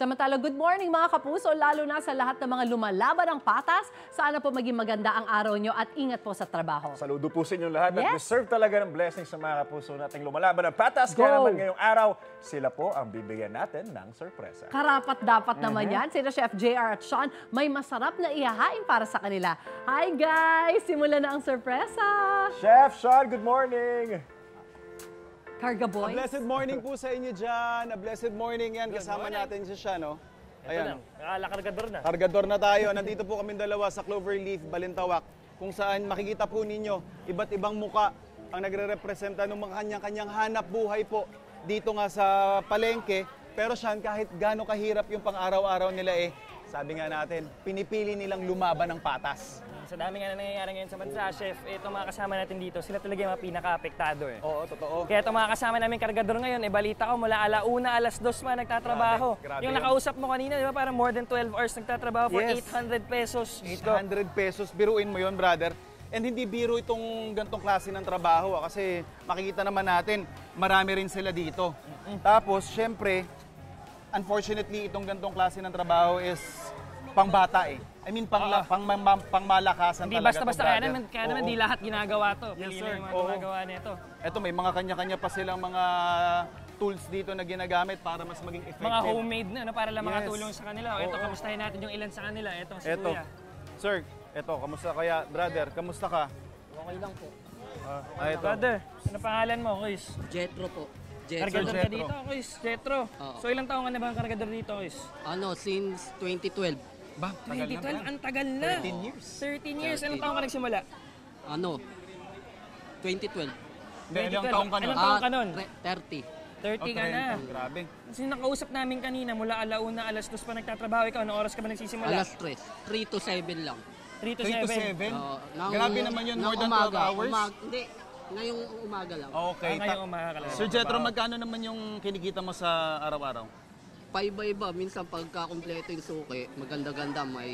Samantala, good morning mga kapuso, lalo na sa lahat ng mga lumalaban ng patas. Sana po maging maganda ang araw nyo at ingat po sa trabaho. Saludo po sa inyong lahat at Yes. deserve talaga ng blessings sa mga kapuso nating lumalaban ng patas. Go. Kaya naman ngayong araw, sila po ang bibigyan natin ng sorpresa. Karapat dapat naman yan. Sina Chef JR at Sean, may masarap na ihahain para sa kanila. Hi guys! Simulan na ang sorpresa! Chef Sean, good morning! Karga Boy. A blessed morning po sa inyo dyan. A blessed morning yan. Kasama natin siya, no? Ayan. Kargador na. Kargador na tayo. Nandito po kami dalawa sa Cloverleaf, Balintawak, kung saan makikita po ninyo iba't ibang muka ang nagre-representa ng mga kanyang-kanyang hanap buhay po dito nga sa palengke. Pero Sean, kahit gaano kahirap yung pang-araw-araw nila sabi nga natin, pinipili nilang lumaban ng patas. Sa dami nga na nangyayari ngayon sa bansa, Chef, itong mga kasama natin dito, sila talaga yung mga pinaka-apektado Oo, totoo. Kaya itong mga kasama namin kargador ngayon, balita ko mula alauna, alas 2 pa nagtatrabaho. Grabe Yung yun. nakausap mo kanina, di ba, parang more than 12 hours nagtatrabaho for Yes. 800 pesos. 800 pesos, biruin mo yon, brother. And hindi biro itong gantong klase ng trabaho kasi makikita naman natin, marami rin sila dito. Tapos, syempre, unfortunately, itong gantong klase ng trabaho is pangbata I mean, pangmalakasan Hindi talaga basta-basta, to, kaya brother. naman Oo. di lahat ginagawa to. Yes, Pili sir. na yung mga Oo. gumagawa nito. Eto, may mga kanya-kanya pa silang mga tools dito na ginagamit para mas maging effective. Mga homemade na, para lang Yes. makatulong sa kanila. O, ito, Oo. kamustahin natin yung ilan sa kanila. Ito, si Eto, Kuya. sir, eto, kamusta kaya, brother? Kamusta ka? Okay lang po. Eto. Brother, ano pangalan mo, Kuis? Jetro po. Jetro. Kargador ka Jetro. dito, Kuis. Jetro. Oo. So, ilang taong ka na ba ang kargador dito, Kuis? Since 2012. Ba, tagal na, 2012, brad. ang tagal na. 13 years. 13 years. Anong 13. taong ka nagsimula? 2012. Hindi, ilang taong ka na? Ilang taong ka nun? 30. 30 ka na. Grabe. Kasi nakausap namin kanina, mula alauna, alas 2 pa nagtatrabaho. Ikaw, anong oras ka ba nagsisimula? Alas 3. 3 to 7 lang. 3 to 3 to 7. 7? Grabe naman yun, more than 12 hours? Hindi, ngayong umaga lang. Okay. Ngayong umaga ka lang. Sir Jetro, magkano naman yung kinikita mo sa araw-araw? Paiba-iba, minsan pagka-kompleto yung suki, maganda-ganda, may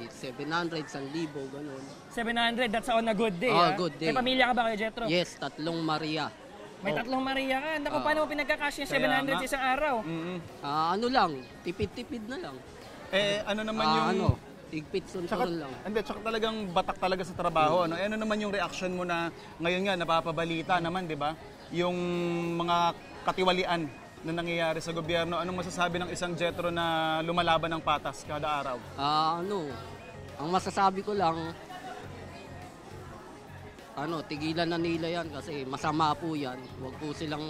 700, 1,000, ganun. 700, that's on a good day. Oh, ha? good day. May pamilya ka ba kayo, Jetro? Yes, 3 Maria. May 3 Maria ka. Naku, paano mo pinagkakasya yung 700 nga. sa isang araw? Ano lang, tipid-tipid na lang. Ano naman yung... Tigpit Tsaka, sunturon lang. hindi, tsaka talagang batak talaga sa trabaho. Ano naman yung reaction mo na ngayon nga, napapabalita naman, di ba? Yung mga katiwalian na nangyayari sa gobyerno. Anong masasabi ng isang Jetro na lumalaban ng patas kada araw? Ang masasabi ko lang, tigilan na nila yan kasi masama po yan. Huwag po silang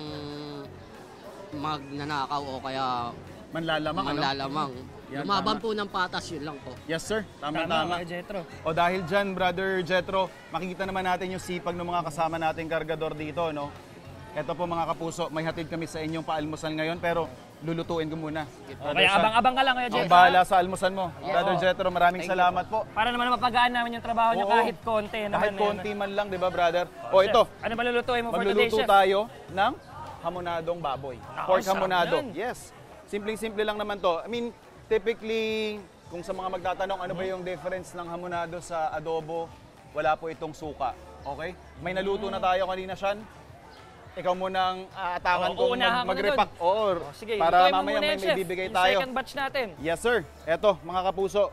magnanakaw o kaya Manlalamang, manlalamang. Yan, Lumaban tama. po ng patas, yun lang po. Yes, sir. Tama Tama. kayo, Jetro. O dahil dyan, Brother Jetro, makikita naman natin yung sipag ng mga kasama nating kargador dito, no? Ito po mga kapuso, may hatid kami sa inyong paalmusal ngayon, pero lulutuin ko muna. Kaya abang-abang ka lang, Kuya Ang Jetro. bahala sa almusan mo. Brother Jetro, maraming salamat po. Para naman mapagaan namin yung trabaho niyo Oo. kahit konti. Kahit konti man lang, di ba, brother? O Chef, ito, ano ba lulutuin mo for today, magluluto Chef? tayo ng hamonadong baboy. Pork sarap hamonado. yan. Yes. Simpleng-simple lang naman to. I mean, typically, kung sa mga magtatanong ano ba yung difference ng hamonado sa adobo, wala po itong suka. Okay? May naluto na tayo kanina, Sean. Ikaw munang aatangan kung uunahan ko na mag-repack. Oo, Sige, para lutuin mo mamaya muna may yan, Chef. bibigay Yung tayo. second batch natin. Yes, sir. Eto, mga kapuso,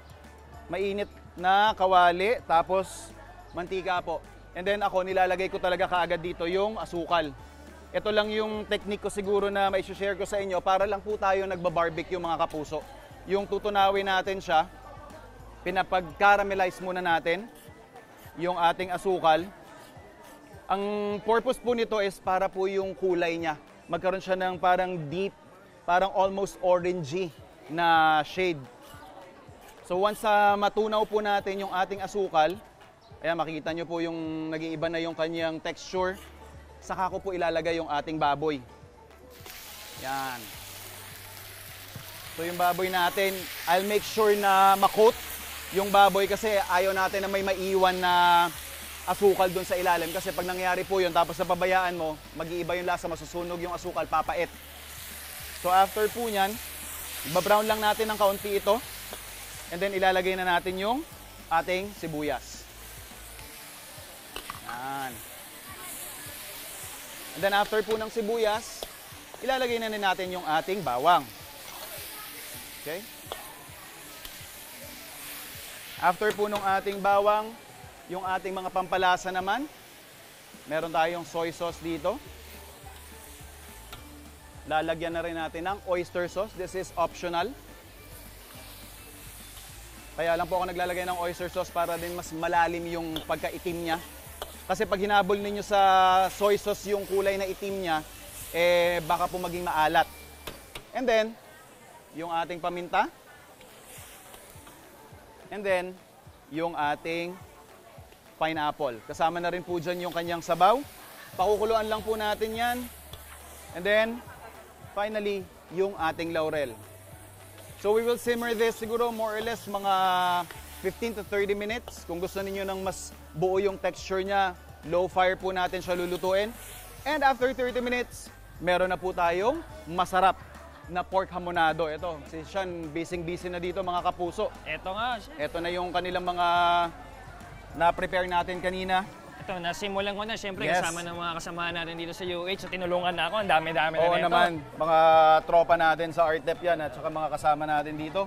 mainit na kawali, tapos mantika po. And then ako, nilalagay ko talaga kaagad dito yung asukal. Ito lang yung technique ko siguro na may share ko sa inyo para lang po tayo nagba-barbecue mga kapuso. Yung tutunawin natin siya, pinapag-caramelize muna natin yung ating asukal. Ang purpose po nito is para po yung kulay niya. Magkaroon siya ng parang deep, parang almost orangey na shade. So once matunaw po natin yung ating asukal, ayan makikita nyo po yung nag-iiba na yung kanyang texture, saka ko po ilalagay yung ating baboy. Yan. So yung baboy natin, I'll make sure na makot yung baboy kasi ayaw natin na may maiwan na asukal doon sa ilalim kasi pag nangyari po yun tapos napabayaan mo, mag-iiba yung lasa, masusunog yung asukal, papait. So after po nyan, ibabrown lang natin ng kaunti ito and then ilalagay na natin yung ating sibuyas. Yan. And then after po ng sibuyas, ilalagay na natin yung ating bawang. Okay? After po nung ating bawang, yung ating mga pampalasa naman, meron tayong soy sauce dito. Lalagyan na rin natin ng oyster sauce. This is optional. Kaya lang po ako naglalagay ng oyster sauce para din mas malalim yung pagkaitim niya. Kasi pag hinabol ninyo sa soy sauce yung kulay na itim niya, eh baka po maging maalat. And then, yung ating paminta. And then, yung ating pineapple. Kasama na rin po dyan yung kanyang sabaw. Pakukuluan lang po natin yan. And then, finally, yung ating laurel. So we will simmer this siguro more or less mga 15 to 30 minutes. Kung gusto niyo ng mas buo yung texture niya, low fire po natin siya lulutuin. And after 30 minutes, meron na po tayong masarap na pork hamonado. Ito, si Sean, busy na dito mga kapuso. Ito nga, chef. Ito na yung kanilang mga na-prepare natin kanina. Ito, nasimulan ko na. Siyempre, Yes. kasama ng mga kasamahan natin dito sa UH. So, tinulungan na ako. Ang dami-dami na Oo nito. naman, mga tropa natin sa Artep yan at saka mga kasama natin dito.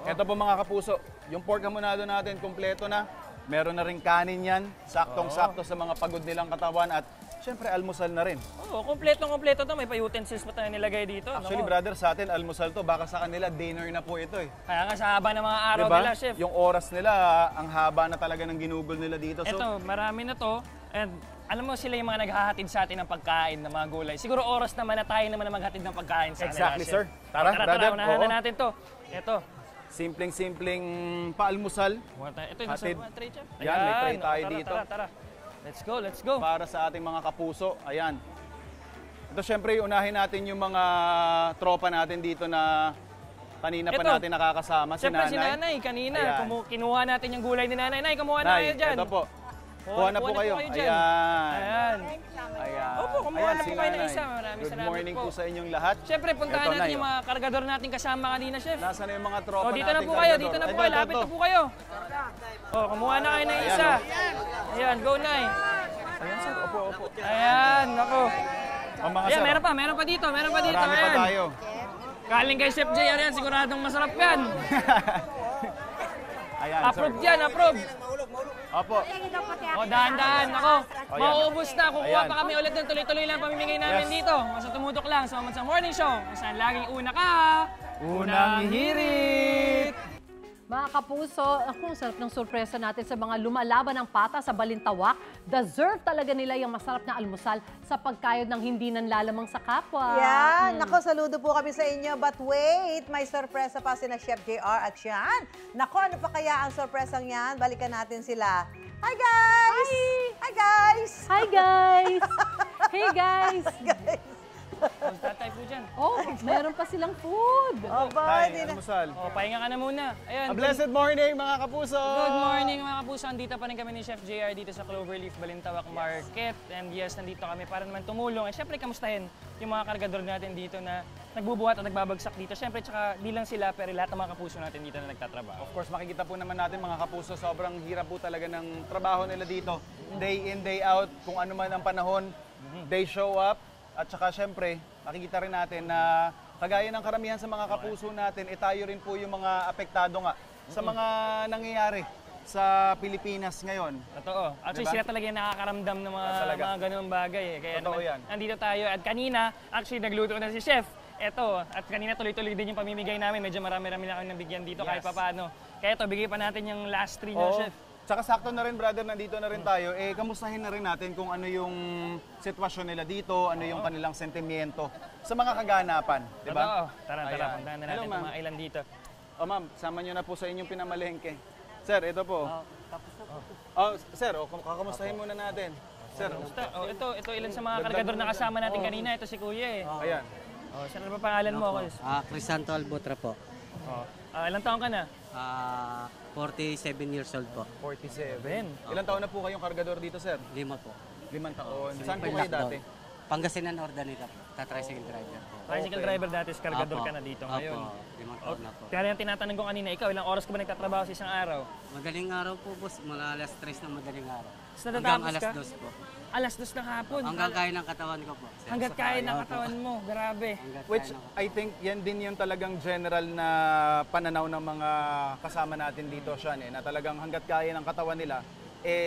Ito po mga kapuso, yung pork hamonado natin kompleto na. Meron na rin kanin yan, saktong-sakto sa mga pagod nilang katawan at syempre almusal na rin. Oo, kompleto to. May pa-utensils pa tayo nilagay dito. Actually Naku. brother, sa atin almusal to, baka sa kanila dinner na po ito eh. Kaya nga sa haba ng mga araw Diba? nila, chef. Yung oras nila, ang haba na talaga ng ginugol nila dito. So, Ito, marami na to. And alam mo sila yung mga naghahatid sa atin ng pagkain ng mga gulay. Siguro oras naman na tayo naman na maghatid ng pagkain sa Exactly, kanila, sir. chef. Tara, brother. unahan Oo. na natin to. Ito. simpleng-simpleng paalmusal Ito yung nasa Hatid. mga tray, chef. Yan, may tray Ayan, tayo tara, dito. Tara. Let's go. para sa ating mga kapuso. Ayan. Ito syempre, unahin natin yung mga tropa natin dito na kanina pa Ito. natin nakakasama. Siyempre si Nanay, kanina, Ayan. kinuha natin yung gulay ni Nanay. Nay, kumuha na kayo Nay, dyan. ito po. Kuha na po kayo. dyan. Ayan. Ayan. Ayan. Opo, kumuha Ayan, na si po kayo ng Nanay. isa. Maraming Good salamat morning po. po sa inyong lahat. Siyempre, puntahan Ito, natin Nay, yung mga kargador natin kasama kanina, chef. Nasaan na yung mga tropa Oh, dito na nating po kayo, kargador? dito na po Ito, kayo. ito, Lapit ito. na po kayo. Oh, kumuha na kayo ng Ayan, isa. oh. Ayan, go Nay. Ayan, sir. Opo. Ayan, nako. Ang mga Ayan, sir. meron pa dito. Marami pa Ayan. tayo. Galing kay Chef JR yan, siguradong masarap yan. Ayan, Approve sir. yan, approve. Opo. O, dahan-dahan. Ako, Ayan. mauubos na. Kukuha Ayan. pa kami ulit ng tuloy-tuloy lang pamimigay namin Yes. dito. Basta tumutok lang sa Mamad sa Morning Show. Kung saan laging una ka. Unang hirit! Mga kapuso, ang sarap ng sorpresa natin sa mga lumalaban ng pata sa Balintawak. Deserve talaga nila yung masarap na almusal sa pagkayod ng hindi nanlalamang sa kapwa. Yan. Nako, saludo po kami sa inyo. But wait, may sorpresa pa sina Chef JR at Sean. Nako, ano pa kaya ang sorpresang yan? Balikan natin sila. Hi, guys! Hi, guys! Hi guys! Hey guys! Tatay po dyan. Oh, meron pa silang food. Aba, Hi, hindi na. almusal. O, pahinga ka na muna. Ayan. A blessed morning mga kapuso! Good morning mga kapuso. Andito pa rin kami ni Chef JR dito sa Cloverleaf Balintawak Market. And yes, nandito kami para naman tumulong. And syempre, kamustahin yung mga kargador natin dito na nagbubuhat at nagbabagsak dito. Syempre, tsaka di lang sila, pero lahat ng mga kapuso natin dito na nagtatrabaho. Of course, makikita po naman natin mga kapuso, sobrang hirap po talaga ng trabaho nila dito. Day in, day out, kung ano man ang panahon, they show up. At saka syempre, makikita rin natin na kagaya ng karamihan sa mga kapuso natin, tayo rin po yung mga apektado nga sa mga nangyayari sa Pilipinas ngayon. Totoo. Actually, Diba? sila talaga yung nakakaramdam ng Talaga. mga ganung bagay. Eh. Kaya Totoo naman, yan. nandito tayo. At kanina, actually, nagluto na si Chef. Eto, at kanina tuloy-tuloy din yung pamimigay namin. Medyo marami-rami na kami nabigyan dito kahit papaano. Kaya ito, bigay pa natin yung last 3 niya, Oo. Chef. Tsaka sakto na rin brother, nandito na rin tayo. Kamustahin na rin natin kung ano yung sitwasyon nila dito, ano yung kanilang sentimiento sa mga kaganapan. Totoo. Diba? Tara, Ayan. puntahan na Hello, natin ma'am. itong mga ilan dito. O ma'am, sama nyo na po sa inyong pinamalengke. Sir, ito po. Oh, sir, kakamustahin muna natin. Sir, Oh, ito ilan sa mga kargador na kasama natin kanina. Ito si Kuya eh. ayan. Oh, saan na ba pangalan mo? Crisanto Albotra po. Oh. Ilang taon ka na? 47 years old po. 47. Ilang taon na po kayong kargador dito, sir? 5 po. 5 taon. Sige, Saan po may kayo lockdown. dati? Pangasinan order nila po. Tricycle driver po. Tricycle driver dati, kargador Opo. ka na dito ngayon. Opo, 5 taon na po. Kaya yung tinatanong ko kanina, ikaw, ilang oras ka ba nagtatrabaho sa isang araw? Madaling araw po, boss. Mula alas 3 ng madaling araw. Tapos Hanggang natatapos alas ka? 2 po. Alas 2 ng hapon. Hanggang kaya ng katawan ko po. Hanggat kaya ng katawan mo. Grabe. Hanggang Which kaya ng- I think yan din yung talagang general na pananaw ng mga kasama natin dito, Sean, na talagang hanggat kaya ng katawan nila,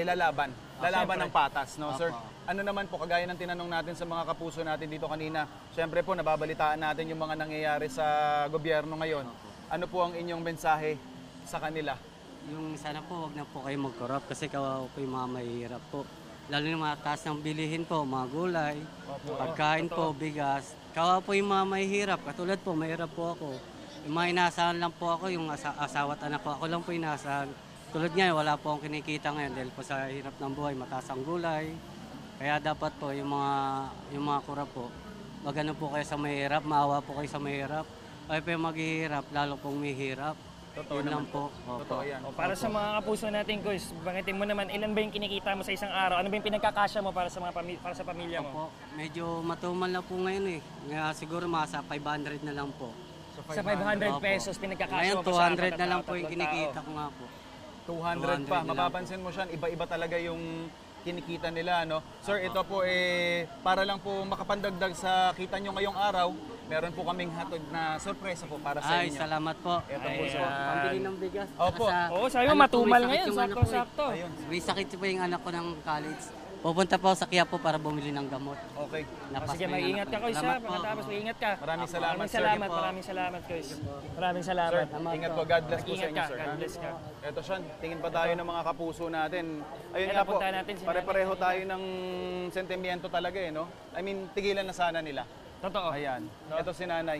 lalaban. Lalaban ng patas, no, sir? Opo. Ano naman po, kagaya ng tinanong natin sa mga kapuso natin dito kanina, syempre po, nababalitaan natin yung mga nangyayari sa gobyerno ngayon. Ano po ang inyong mensahe sa kanila? Yung sana po, wag na po kayo mag-corrupt kasi kawawa po yung mga mahihirap po. Lalo yung mga taas ng bilihin po, mga gulay, pagkain po, bigas. Kawawa po yung mga mahihirap. Katulad po, mahirap po ako. Yung mga inaasahan lang po ako, yung asawa at anak ko, ako lang po inaasahan. Tulad ngayon, wala po akong kinikita ngayon dahil po sa hirap ng buhay, mataas ang gulay. Kaya dapat po yung mga kurap po, wag ano po kayo sa mahirap, maawa po kayo sa mahirap. Kayo po yung maghihirap, lalo pong mahihirap. Yun lang po. Opo. Totoo yan. O, para sa mga kapuso natin, Kuys, bangitin mo naman, ilan ba yung kinikita mo sa isang araw? Ano ba yung pinagkakasya mo para sa mga para sa pamilya mo? Opo, medyo matumal na po ngayon eh. Kaya siguro mga sa 500 na lang po. Sa 500 Opo. pesos, pinagkakasya Ngayon, mo pa sa 200 na lang po yung tatlong kinikita tao. ko nga po. 200 pa. 200 Mapapansin mo siya, iba-iba talaga yung kinikita nila, no? Sir, ito po para lang po makapandagdag sa kita nyo ngayong araw, meron po kaming hatod na sorpresa po para sa Ay, inyo. salamat po. Ito po, Ay, sir. Pambili ng bigas. Opo. Oo, sabi mo Anak ko, matumal may sakit ngayon, yung anak ko eh. sakto-sakto. Ayun. May sakit po yung anak ko ng college. Pupunta po sa Quiapo para bumili ng gamot. Okay. Napas Sige, po yung mag-ingat anak ka, ko. Kuys, ha? Salamat po. Pagkatapos, mag-ingat ka. Maraming salamat, Maraming sir. salamat, po. maraming salamat, Kuys. Maraming Sir, salamat. ingat po. God bless po sa Mag-ingat inyo, ka, sir. God ha? bless ka. Ito, Sean, tingin pa tayo ng mga kapuso natin. Ayun Kaya nga po, napuntahan natin si pare-pareho Nanay. tayo ng sentimiento talaga no? I mean, tigilan na sana nila. Totoo. Ayan. Ito si Nanay.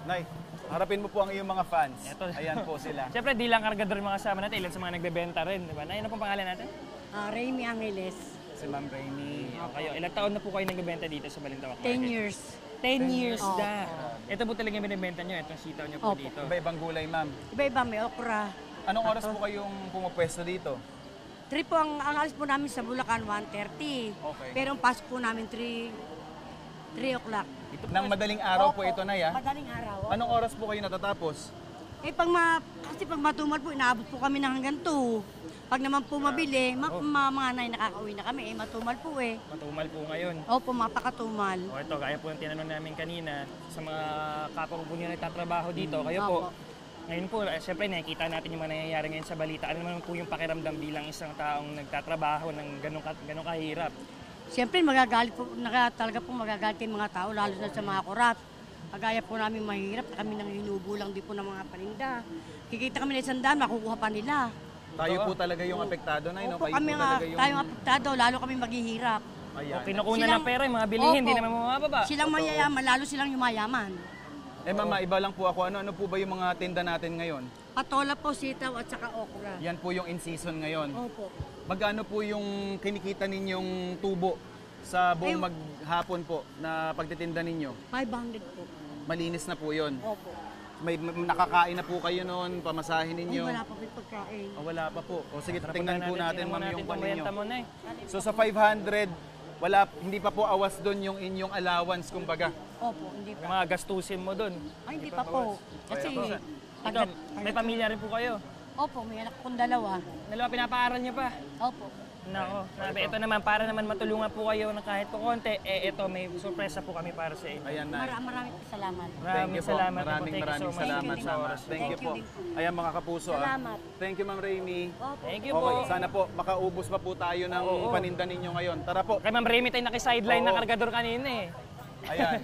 Nay, harapin mo po ang iyong mga fans. Ito. Ayan po sila. Siyempre, di lang kargador yung mga kasama natin, ilan sa mga nagbebenta rin, di ba? Nay, ano pong pangalan natin? Remy Angeles, Si Ma'am Rainy. Kayo, ilang taon na po kayo nagbebenta dito sa Balintawak 10 Market? years. 10 years na. Ito po talaga yung binibenta nyo, itong sitaw nyo po Opo. dito. Iba-ibang gulay, ma'am. Iba-iba, may okra. Anong oras po kayong pumapwesto dito? 3 po ang alis po namin sa Bulacan, 1:30. Okay. Pero ang pasok po namin 3 o'clock. Nang madaling araw po ito, Nay, ah. Madaling araw. Anong oras po kayo natatapos? Kasi pag matumal po, inaabot po kami ng hanggang 2. Pag naman po mabili, mga nay nakakauwi na kami. Matumal po eh. Matumal po ngayon. Opo, mapakatumal. O ito, kaya po yung tinanong namin kanina sa mga kapwa po niyo nagtatrabaho dito. Kayo po, Opo. ngayon po, siyempre nakikita natin yung mga nangyayari ngayon sa balita. Ano naman po yung pakiramdam bilang isang taong nagtatrabaho ng ganong kahirap? Siyempre, talaga po magagalit yung mga tao, lalo na sa mga kurat. Kagaya po namin mahirap, kami nang hinubo lang din po ng mga paninda. Kikita kami na 100, makukuha pa nila. Tayo po talaga yung apektado, Nay, no? Opo, Kayo kami po nga, talaga yung... tayong apektado, lalo kami maghihirap. Ayan. O kinukunan Silang- ng pera, yung mga bilihin, hindi Opo. naman mababa. Silang mayayaman, lalo silang yumayaman. Mama, iba lang po ako. Ano po ba yung mga tinda natin ngayon? Patola po, sitaw at saka okra. Yan po yung in-season ngayon. Opo. Magkano po yung kinikita ninyong tubo sa buong maghapon po na pagtitinda ninyo? 500 po. Malinis na po yun. Opo. May nakakain na po kayo noon, pamasahin Ay, ninyo. wala pa po yung pagkain. Wala pa po. O sige, Tara, tingnan po natin, tingnan mo ma'am, yung itong paninyo. benta mo na eh. So sa 500, hindi pa po awas doon yung inyong allowance, kumbaga. Opo, hindi Yung pa. mga gastusin mo doon. Ay, hindi pa po. Kasi, Ito, may pamilya rin po kayo. Opo, may anak kong dalawa. Dalawa, pinapaaral niyo pa. Opo. Nako, sabi, ito naman, para naman matulungan po kayo na kahit po konti, ito, may sorpresa po kami para sa inyo. Ayan na. Maraming salamat. Thank Maraming you po. salamat. Maraming Thank you so much. salamat, Thank you Sama. din po. Thank you po. Thank you din po. Ayan mga kapuso. Salamat. Thank you, Ma'am Rainy. Opo. Thank you Okay, po. sana po makaubos pa po tayo ng paninda ninyo ngayon. Tara po. Kay Ma'am Remy tayo naki-sideline na Oo. kargador kanina eh. Ayan.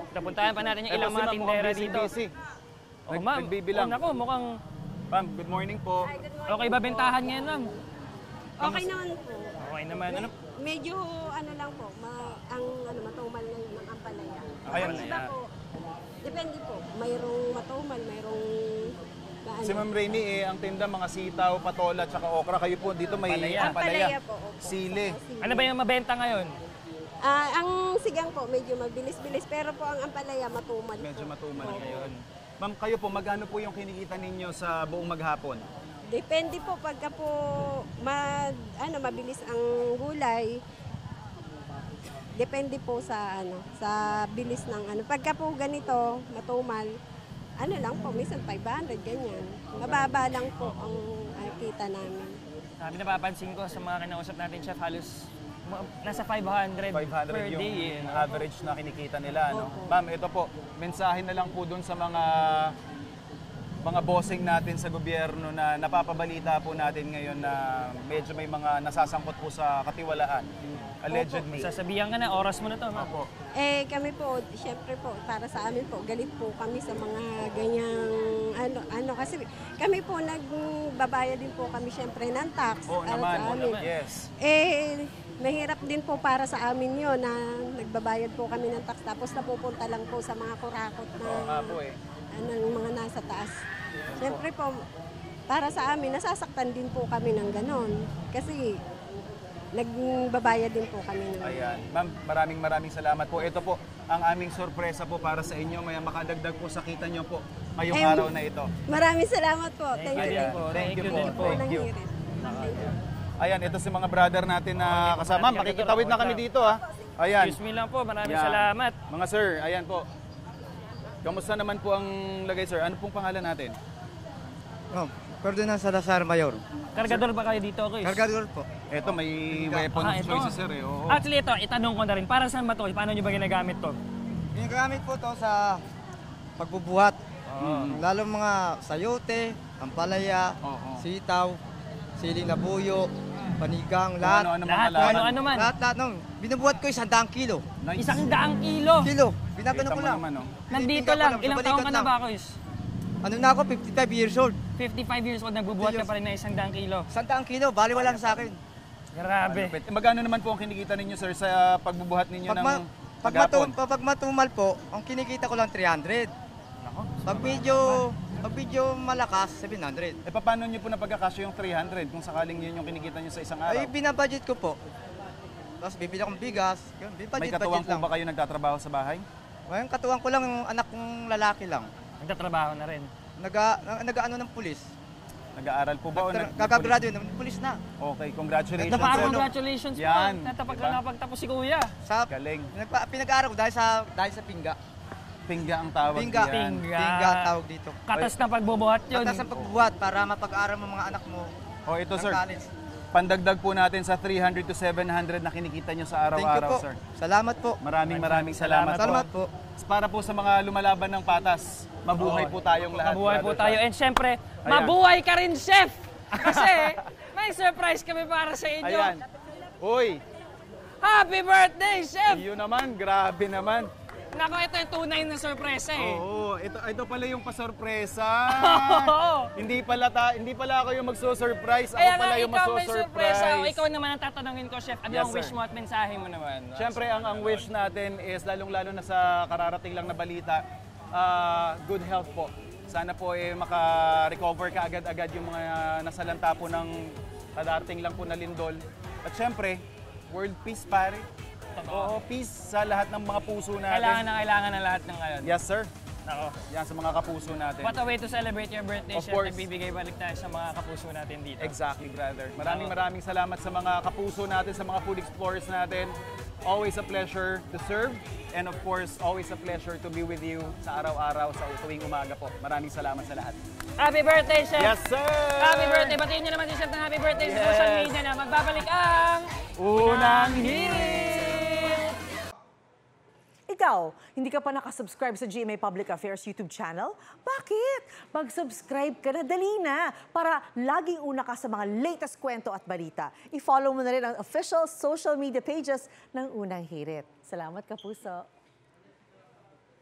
Napuntahan pa natin yung ilang Eto si mga Ma'am, tindera mukhang dito. busy. Oh, ma'am. Nagbibilang. Oh, naku, mukhang Ma'am, good morning po. okay ba bentahan ngayon, ma'am? Okay naman po. Okay naman. Ano? Medyo ano lang po, ang matumal ngayon ng ampalaya. Ayan. Ang iba po, depende po. Mayroong matumal, mayroong Si Ma'am Rainy, ang tinda mga sitaw, patola, tsaka okra. Kayo po dito may Ampalaya. Ampalaya po, opo. sili. Ano ba yung mabenta ngayon? Ang sigang po, medyo mabilis-bilis. Pero po ang ampalaya, matumal Medyo po. matumal ngayon. Ma'am, kayo po, magkano po yung kinikita ninyo sa buong maghapon? Depende po pagka po mabilis ang gulay. Depende po sa sa bilis ng ano. Pagka po ganito, matumal, ano lang po, minsan 500, ganyan. Mababa lang po ang kita namin. Napapansin ko sa mga kinausap natin, Chef, halos nasa 500 per yung day. average na kinikita nila. No? Ma'am, ito po, mensahe na lang po dun sa mga bossing natin sa gobyerno na napapabalita po natin ngayon na medyo may mga nasasangkot po sa katiwalaan. Allegedly. Sasabihan ka na, oras mo na to. Opo. Kami po, syempre po, para sa amin po, galit po kami sa mga ganyang, kasi kami po nagbabayad din po kami syempre ng tax. Oo naman, yes. Mahirap din po para sa amin yun na nagbabayad po kami ng tax tapos napupunta lang po sa mga kurakot na ng mga nasa taas. Siyempre po, para sa amin, nasasaktan din po kami ng ganon. Kasi nagbabayad din po kami ng Ayan. Ma'am, maraming salamat po. Ito po, ang aming sorpresa po para sa inyo. May makadagdag po sa kita nyo po ngayong araw na ito. Maraming salamat po. Thank you. Thank you po. Thank you. Ayan, ito si mga brother natin na kasama. Makikitawid na kami dito ha. Ayan. Excuse me lang po, maraming salamat. Mga sir, ayan po. Kamusta naman po ang lagay, sir? Ano pong pangalan natin? Ferdinand Salazar Mayor. Kargador ba kayo dito, Chris? Kargador po. Ito, may weapon of choice, sir. Oo. Actually, ito, itanong ko na rin. Para saan ba ito? Paano nyo ba ginagamit to? Ginagamit po to sa pagbubuhat. Lalo mga sayote, ampalaya, sitaw, siling na buyo, panigang, lahat. Ano man. Lahat. Binubuhat ko 100 kilo. Nice. 100 kilo. Binabano ko lang. Nandito lang. Ilang taon ka na ba, Chris? Ano na ako, 55 years old. 55 years old, nagbubuhat ka pa rin na 100 kilo. 100 kilo, bali wala sa akin. Grabe. Magkano naman po ang kinikita ninyo, sir, sa pagbubuhat ninyo ng maghapon? Pag matumal po, ang kinikita ko lang 300. Pag medyo malakas, 700. Paano nyo po napagkakasya yung 300 kung sakaling yun yung kinikita nyo sa isang araw? Ay, binabudget ko po. Tapos bibili akong bigas. Yun, may katuwang po ba kayo nagtatrabaho sa bahay? Ngayon, katuwang ko lang yung anak kong lalaki lang. Nagtatrabaho na rin? Nag-ano ng pulis. Nag-aaral po ba? Kakagraduate ng pulis na. Okay, congratulations. Congratulations po. Yan. Napagtapos si Kuya. Galing. Pinag-aaral ko dahil sa pingga. Pingga ang tawag Pingga ang tawag dito. Katas na pagbubuhat yun. Katas na pagbubuhat para mapag-aaral mo mga anak mo. Ito sir. Pandagdag po natin sa 300 to 700 na kinikita nyo sa araw-araw, sir. Salamat po. Maraming salamat po. Para po sa mga lumalaban ng patas, mabuhay po tayong lahat. Mabuhay po tayo. And syempre, mabuhay ka rin, Chef! Kasi may surprise kami para sa inyo. Ayan. Uy! Happy birthday, Chef! Yun naman, grabe naman. Nako, ito yung tunay na sorpresa eh. Oo, ito pala yung pasorpresa. Hindi pala ako yung magso-surprise. Ako pala yung magso-surprise. Ikaw naman ang tatanungin ko, Chef. Ano ang wish mo at mensahe mo naman? Siyempre, ang wish natin is lalong-lalo na sa kararating lang na balita, good health po. Sana po maka-recover ka agad-agad yung mga nasalanta po ng kadarating lang po na lindol. At siyempre, world peace, pare. Oo, peace sa lahat ng mga puso natin. Kailangan na lahat ng ngayon. Yes, sir. Nako. Yan sa mga kapuso natin. What a way to celebrate your birthday, Of Chef. course. Nagbibigay balik tayo sa mga kapuso natin dito. Exactly, brother. Maraming salamat sa mga kapuso natin, sa mga food explorers natin. Always a pleasure to serve. And of course, always a pleasure to be with you sa araw-araw, sa tuwing umaga po. Maraming salamat sa lahat. Happy birthday, Chef! Yes, sir! Happy birthday! Batiin niyo naman si Chef ng happy birthday sa social media na magbabalik ang Unang Hirit! Ikaw, hindi ka pa nakasubscribe sa GMA Public Affairs YouTube channel? Bakit? Mag-subscribe ka na, dali na, para laging una ka sa mga latest kwento at balita. I-follow mo na rin ang official social media pages ng Unang Hirit. Salamat, Kapuso!